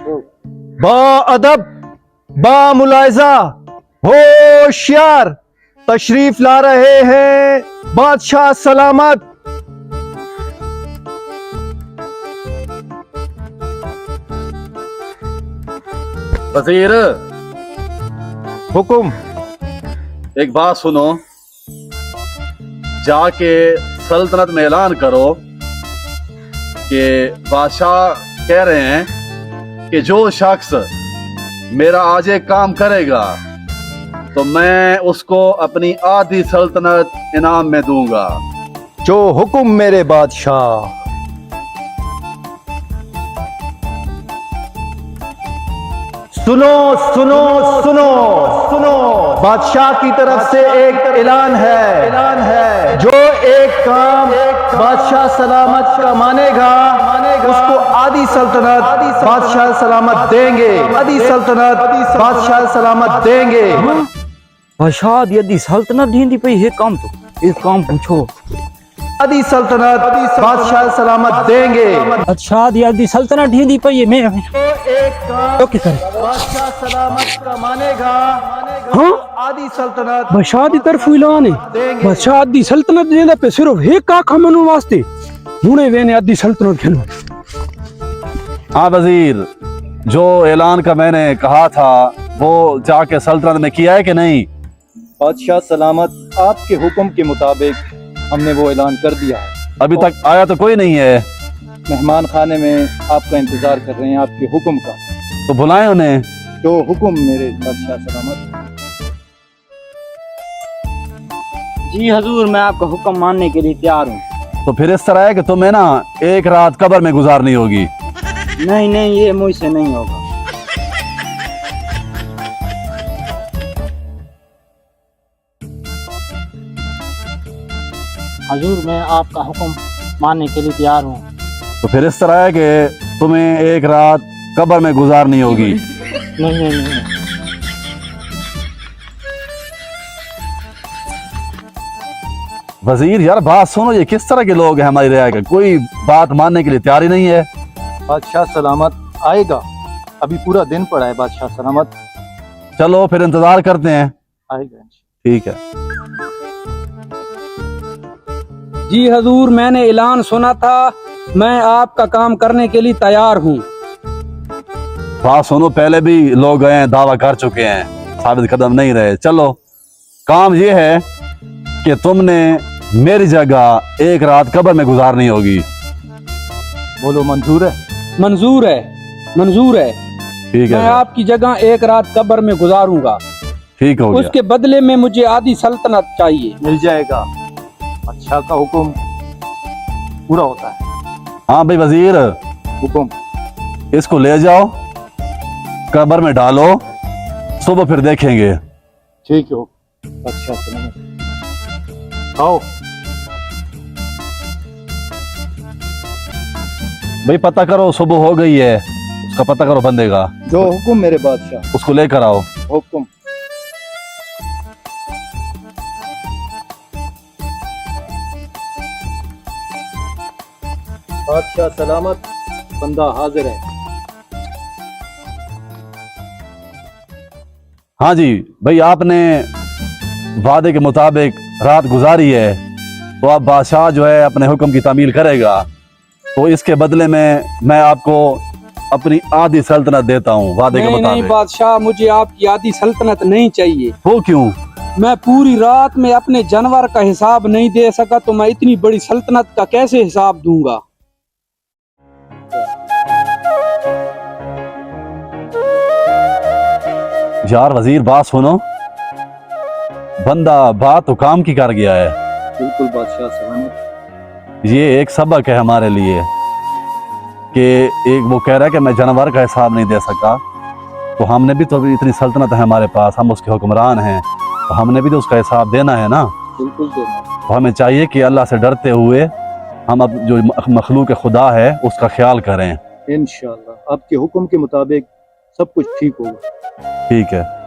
बा अदब, बा मुलायजा, होशियार, तशरीफ ला रहे हैं बादशाह सलामत। वजीर, हुकुम। एक बात सुनो, जाके सल्तनत में ऐलान करो कि बादशाह कह रहे हैं कि जो शख्स मेरा आज एक काम करेगा तो मैं उसको अपनी आधी सल्तनत इनाम में दूंगा। जो हुकुम मेरे बादशाह। सुनो सुनो सुनो सुनो, बादशाह की तरफ से एक ऐलान है। जो एक काम बादशाह सलामत का मानेगा उसको आधी सल्तनत बादशाह सलामत देंगे। आधी सल्तनत बादशाह सलामत देंगे। बादशाह दी अद्धी सल्तनत दींदी पई है काम तो एक काम पूछो। आधी सल्तनत बादशाह सलामत देंगे। बादशाह दी अद्धी सल्तनत दींदी पई है। मैं एक काम तो क्या करे? बादशाह सलामत का मानेगा हाँ? आधी सल्तनत बादशाह दी तरफ ऐलान है। बादशाह अद्धी सल्तनत देंदा पे सिर्फ एक का खमनु वास्ते हुने वेने अद्धी सल्तनत खेलो। हाँ वजीर, जो ऐलान का मैंने कहा था वो जाके सल्तनत में किया है कि नहीं? बादशाह सलामत, आपके हुक्म के मुताबिक हमने वो ऐलान कर दिया है। अभी तक आया तो कोई नहीं है। मेहमान खाने में आपका इंतजार कर रहे हैं, आपके हुक्म का। तो बुलाएं उन्हें। जो हुक्म मेरे बादशाह सलामत। जी हजूर, मैं आपका हुक्म मानने के लिए तैयार हूँ। तो फिर इस तरह है कि तुम्हें ना एक रात कब्र में गुजारनी होगी। नहीं नहीं, ये मुझसे नहीं होगा। हजूर, मैं आपका हुक्म मानने के लिए तैयार हूँ। तो फिर इस तरह है कि तुम्हें एक रात कब्र में गुजारनी होगी। नहीं नहीं नहीं। वजीर यार बात सुनो, ये किस तरह के लोग हैं हमारी राय के? कोई बात मानने के लिए तैयार ही नहीं है। बादशाह सलामत आएगा, अभी पूरा दिन पड़ा है। बादशाह सलामत चलो फिर इंतजार करते हैं। आएगा। ठीक है। जी हजूर, मैंने ऐलान सुना था, मैं आपका काम करने के लिए तैयार हूँ। बात सुनो, पहले भी लोग गए हैं, दावा कर चुके हैं, साबित कदम नहीं रहे। चलो, काम ये है कि तुमने मेरी जगह एक रात कब्र में गुजारनी होगी। बोलो, मंजूर है? मंजूर है, मंजूर है। ठीक मैं है, आपकी जगह एक रात कब्र में गुजारूंगा। ठीक हो गया। उसके बदले में मुझे आधी सल्तनत चाहिए। मिल जाएगा। अच्छा का हुक्म पूरा होता है। हाँ भाई वजीर, हुक्म। इसको ले जाओ, कब्र में डालो, सुबह फिर देखेंगे। ठीक है। अच्छा सलामत। आओ भाई पता करो, सुबह हो गई है, उसका पता करो बंदे का। जो हुक्म मेरे बादशाह। उसको लेकर आओ। हुक्म। बादशाह सलामत, बंदा हाजिर है। हाँ जी भाई, आपने वादे के मुताबिक रात गुजारी है, तो अब बादशाह जो है अपने हुक्म की तामील करेगा। तो इसके बदले में मैं आपको अपनी आधी सल्तनत देता हूँ वादे के नहीं नहीं मुताबिक। बादशाह, मुझे आपकी आधी सल्तनत नहीं चाहिए। वो क्यों? मैं पूरी रात में अपने जानवर का हिसाब नहीं दे सका, तो मैं इतनी बड़ी सल्तनत का कैसे हिसाब दूंगा? यार वजीर बात सुनो, बंदा बात तो काम की कर गया है। बिल्कुल बादशाह सलामत। ये एक सबक है हमारे लिए कि एक वो कह रहा है कि मैं जानवर का हिसाब नहीं दे सका, तो हमने भी तो अभी इतनी सल्तनत है हमारे पास, हम उसके हुक्मरान हैं, तो हमने भी तो उसका हिसाब देना है ना। बिल्कुल देना। तो हमें चाहिए कि अल्लाह से डरते हुए हम अब जो मखलूक खुदा है उसका ख्याल करें। इंशाअल्लाह आपके हुक्म के मुताबिक सब कुछ ठीक होगा। ठीक है।